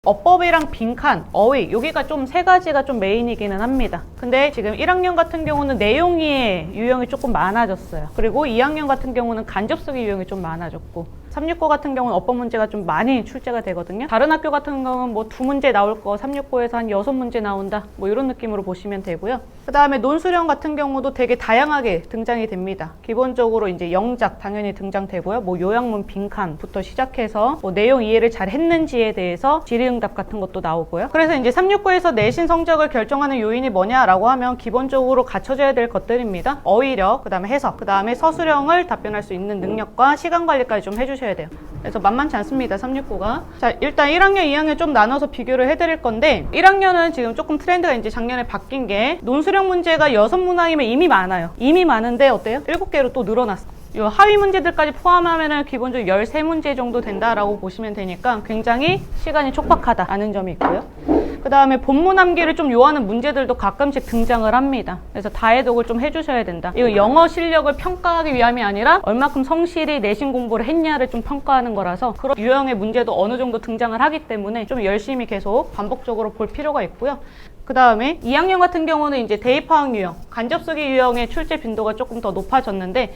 어법이랑 빈칸, 어휘 여기가 좀 세 가지가 좀 메인이기는 합니다. 근데 지금 1학년 같은 경우는 내용의 유형이 조금 많아졌어요. 그리고 2학년 같은 경우는 간접쓰기 유형이 좀 많아졌고 369 같은 경우는 어법 문제가 좀 많이 출제가 되거든요. 다른 학교 같은 경우는 뭐 2문제 나올 거 369에서 한 6문제 나온다 뭐 이런 느낌으로 보시면 되고요. 그 다음에 논수령 같은 경우도 되게 다양하게 등장이 됩니다. 기본적으로 이제 영작 당연히 등장되고요. 뭐 요약문 빈칸부터 시작해서 뭐 내용 이해를 잘 했는지에 대해서 질의응답 같은 것도 나오고요. 그래서 이제 369에서 내신 성적을 결정하는 요인이 뭐냐라고 하면 기본적으로 갖춰져야 될 것들입니다. 어휘력, 그 다음에 해석, 그 다음에 서술형을 답변할 수 있는 능력과 시간 관리까지 좀 해주셔야 돼요. 그래서 만만치 않습니다. 369가. 자, 일단 1학년, 2학년 좀 나눠서 비교를 해드릴 건데 1학년은 지금 조금 트렌드가 이제 작년에 바뀐 게 논수령 문제가 6문항이면 이미 많아요. 이미 많은데 어때요? 7개로 또 늘어났어. 이 하위 문제들까지 포함하면 기본적으로 13문제 정도 된다라고 보시면 되니까 굉장히 시간이 촉박하다라는 점이 있고요. 그 다음에 본문 암기를 좀 요하는 문제들도 가끔씩 등장을 합니다. 그래서 다해독을 좀 해주셔야 된다. 이거 영어 실력을 평가하기 위함이 아니라 얼마큼 성실히 내신 공부를 했냐를 좀 평가하는 거라서 그런 유형의 문제도 어느 정도 등장을 하기 때문에 좀 열심히 계속 반복적으로 볼 필요가 있고요. 그 다음에 2학년 같은 경우는 이제 대입파악 유형, 간접쓰기 유형의 출제 빈도가 조금 더 높아졌는데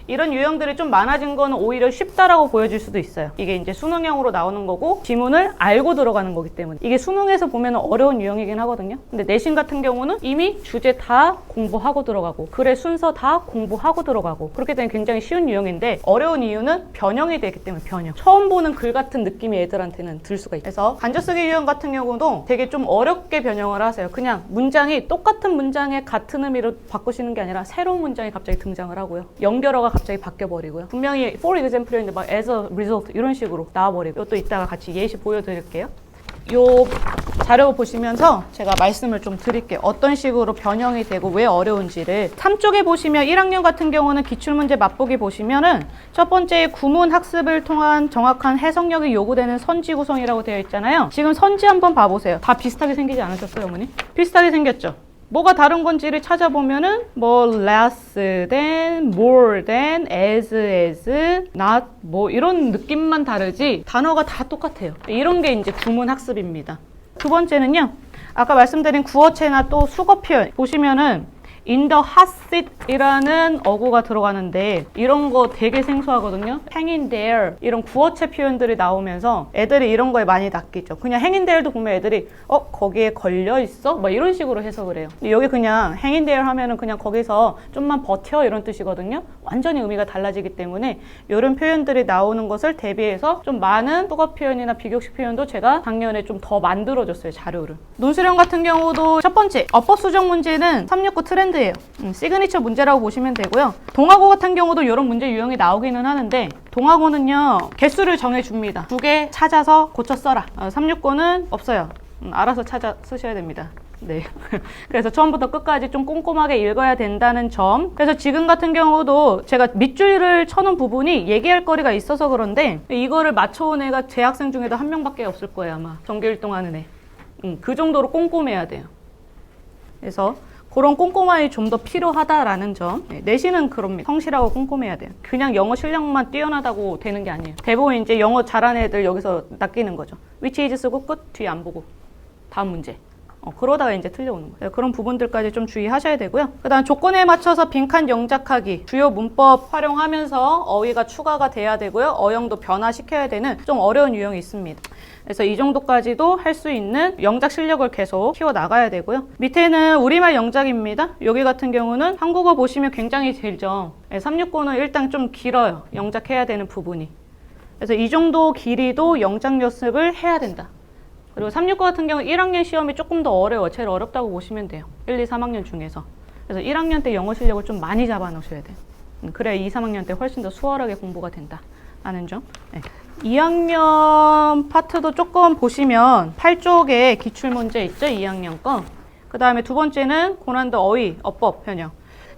이런 유형들이 좀 많아진 거는 오히려 쉽다라고 보여질 수도 있어요. 이게 이제 수능형으로 나오는 거고 지문을 알고 들어가는 거기 때문에 이게 수능에서 보면 어려운 유형이긴 하거든요. 근데 내신 같은 경우는 이미 주제 다 공부하고 들어가고 글의 순서 다 공부하고 들어가고 그렇게 되면 굉장히 쉬운 유형인데 어려운 이유는 변형이 되기 때문에 변형. 처음 보는 글 같은 느낌이 애들한테는 들 수가 있어요. 그래서 간접쓰기 유형 같은 경우도 되게 좀 어렵게 변형을 하세요. 그냥 문장이 똑같은 문장에 같은 의미로 바꾸시는 게 아니라 새로운 문장이 갑자기 등장을 하고요. 연결어가 갑자기 바뀌어버리고요. 분명히 for example인데 막 as a result 이런 식으로 나와버리고 이것도 이따가 같이 예시 보여드릴게요. 요 자료 보시면서 제가 말씀을 좀 드릴게요. 어떤 식으로 변형이 되고 왜 어려운지를. 3쪽에 보시면 1학년 같은 경우는 기출문제 맛보기 보시면은 첫 번째 구문 학습을 통한 정확한 해석력이 요구되는 선지 구성이라고 되어 있잖아요. 지금 선지 한번 봐보세요. 다 비슷하게 생기지 않으셨어요, 어머니? 비슷하게 생겼죠? 뭐가 다른 건지를 찾아보면은 뭐 less than, more than, as, not 뭐 이런 느낌만 다르지 단어가 다 똑같아요. 이런 게 이제 구문 학습입니다. 두 번째는요. 아까 말씀드린 구어체나 또 수거 표현 보시면은 in the hot seat 이라는 어구가 들어가는데 이런 거 되게 생소하거든요. hang in there 이런 구어체 표현들이 나오면서 애들이 이런 거에 많이 낚이죠. 그냥 hang in there도 보면 애들이 거기에 걸려 있어? 막 이런 식으로 해석을 해요. 근데 여기 그냥 hang in there 하면은 그냥 거기서 좀만 버텨 이런 뜻이거든요. 완전히 의미가 달라지기 때문에 이런 표현들이 나오는 것을 대비해서 좀 많은 수거 표현이나 비교식 표현도 제가 작년에 좀 더 만들어줬어요. 자료를. 논술형 같은 경우도 첫 번째 어법 수정 문제는 369 트렌드예요. 시그니처 문제라고 보시면 되고요. 동아고 같은 경우도 이런 문제 유형이 나오기는 하는데 동아고는요 개수를 정해줍니다. 2개 찾아서 고쳐 써라. 369는 없어요. 알아서 찾아 쓰셔야 됩니다. 네. 그래서 처음부터 끝까지 좀 꼼꼼하게 읽어야 된다는 점. 그래서 지금 같은 경우도 제가 밑줄을 쳐놓은 부분이 얘기할 거리가 있어서 그런데 이거를 맞춰온 애가 제 학생 중에도 한 명밖에 없을 거예요 아마. 정규일동하는 애. 그 정도로 꼼꼼해야 돼요. 그래서 그런 꼼꼼함이 좀 더 필요하다라는 점. 내신은 그럽니다. 성실하고 꼼꼼해야 돼요. 그냥 영어 실력만 뛰어나다고 되는 게 아니에요. 대부분 이제 영어 잘하는 애들 여기서 낚이는 거죠. which is 쓰고 끝 뒤 안 보고 다음 문제. 그러다가 이제 틀려오는 거예요. 그런 부분들까지 좀 주의하셔야 되고요. 그 다음 조건에 맞춰서 빈칸 영작하기. 주요 문법 활용하면서 어휘가 추가가 돼야 되고요. 어형도 변화시켜야 되는 좀 어려운 유형이 있습니다. 그래서 이 정도까지도 할 수 있는 영작 실력을 계속 키워나가야 되고요. 밑에는 우리말 영작입니다. 여기 같은 경우는 한국어 보시면 굉장히 길죠. 369는 일단 좀 길어요. 영작해야 되는 부분이. 그래서 이 정도 길이도 영작 연습을 해야 된다. 그리고 369 같은 경우 1학년 시험이 조금 더 어려워요. 제일 어렵다고 보시면 돼요. 1, 2, 3학년 중에서. 그래서 1학년 때 영어 실력을 좀 많이 잡아놓으셔야 돼요. 그래야 2, 3학년 때 훨씬 더 수월하게 공부가 된다. 라는 점. 네. 2학년 파트도 조금 보시면 8쪽에 기출문제 있죠? 2학년 거. 그 다음에 두 번째는 고난도 어휘, 어법, 변형.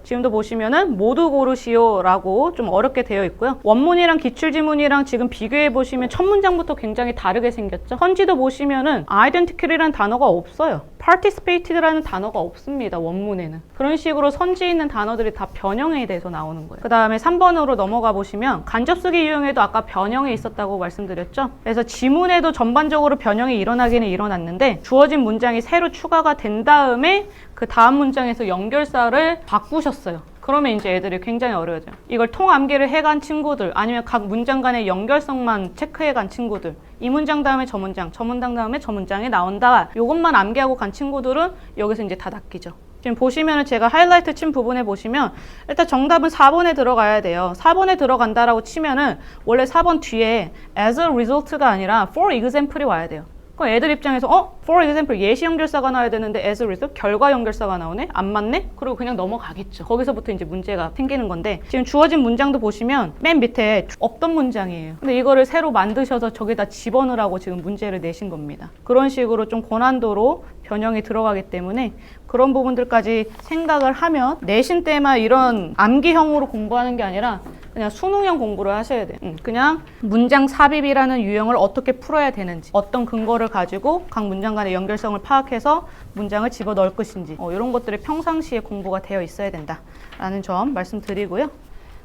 지금도 보시면은 모두 고르시오라고 좀 어렵게 되어 있고요. 원문이랑 기출지문이랑 지금 비교해 보시면 첫 문장부터 굉장히 다르게 생겼죠. 선지도 보시면은 identical이라는 단어가 없어요. participated라는 단어가 없습니다. 원문에는. 그런 식으로 선지에 있는 단어들이 다 변형에 대해서 나오는 거예요. 그 다음에 3번으로 넘어가 보시면 간접쓰기 유형에도 아까 변형이 있었다고 말씀드렸죠. 그래서 지문에도 전반적으로 변형이 일어나기는 일어났는데 주어진 문장이 새로 추가가 된 다음에 그 다음 문장에서 연결사를 바꾸셨어요. 그러면 이제 애들이 굉장히 어려워져요. 이걸 통암기를 해간 친구들, 아니면 각 문장 간의 연결성만 체크해간 친구들, 이 문장 다음에 저 문장, 저 문장 다음에 저 문장이 나온다. 이것만 암기하고 간 친구들은 여기서 이제 다 낚이죠. 지금 보시면은 제가 하이라이트 친 부분에 보시면 일단 정답은 4번에 들어가야 돼요. 4번에 들어간다라고 치면은 원래 4번 뒤에 as a result가 아니라 for example이 와야 돼요. 그럼 애들 입장에서 for example 예시 연결사가 나와야 되는데 as a result 결과 연결사가 나오네? 안 맞네? 그리고 그냥 넘어가겠죠. 거기서부터 이제 문제가 생기는 건데 지금 주어진 문장도 보시면 맨 밑에 없던 문장이에요. 근데 이거를 새로 만드셔서 저기다 집어넣으라고 지금 문제를 내신 겁니다. 그런 식으로 좀 고난도로 변형이 들어가기 때문에 그런 부분들까지 생각을 하면 내신 때만 이런 암기형으로 공부하는 게 아니라 그냥 수능형 공부를 하셔야 돼요. 그냥 문장 삽입이라는 유형을 어떻게 풀어야 되는지, 어떤 근거를 가지고 각 문장 간의 연결성을 파악해서 문장을 집어넣을 것인지 이런 것들이 평상시에 공부가 되어 있어야 된다라는 점 말씀드리고요.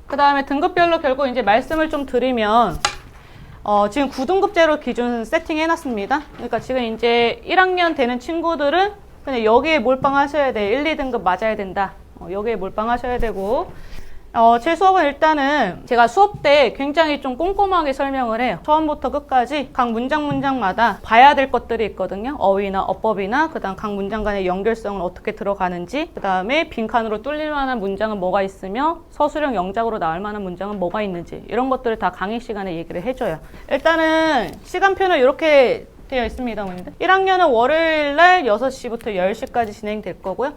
그 다음에 등급별로 결국 이제 말씀을 좀 드리면 지금 9등급제로 기준 세팅해놨습니다. 그러니까 지금 이제 1학년 되는 친구들은 그냥 여기에 몰빵하셔야 돼. 1, 2등급 맞아야 된다. 여기에 몰빵하셔야 되고 제 수업은 일단은 제가 수업 때 굉장히 좀 꼼꼼하게 설명을 해요. 처음부터 끝까지 각 문장마다 봐야 될 것들이 있거든요. 어휘나 어법이나 그다음 각 문장 간의 연결성을 어떻게 들어가는지, 그다음에 빈칸으로 뚫릴 만한 문장은 뭐가 있으며 서술형 영작으로 나올 만한 문장은 뭐가 있는지 이런 것들을 다 강의 시간에 얘기를 해줘요. 일단은 시간표는 이렇게 되어 있습니다. 1학년은 월요일 날 6시부터 10시까지 진행될 거고요.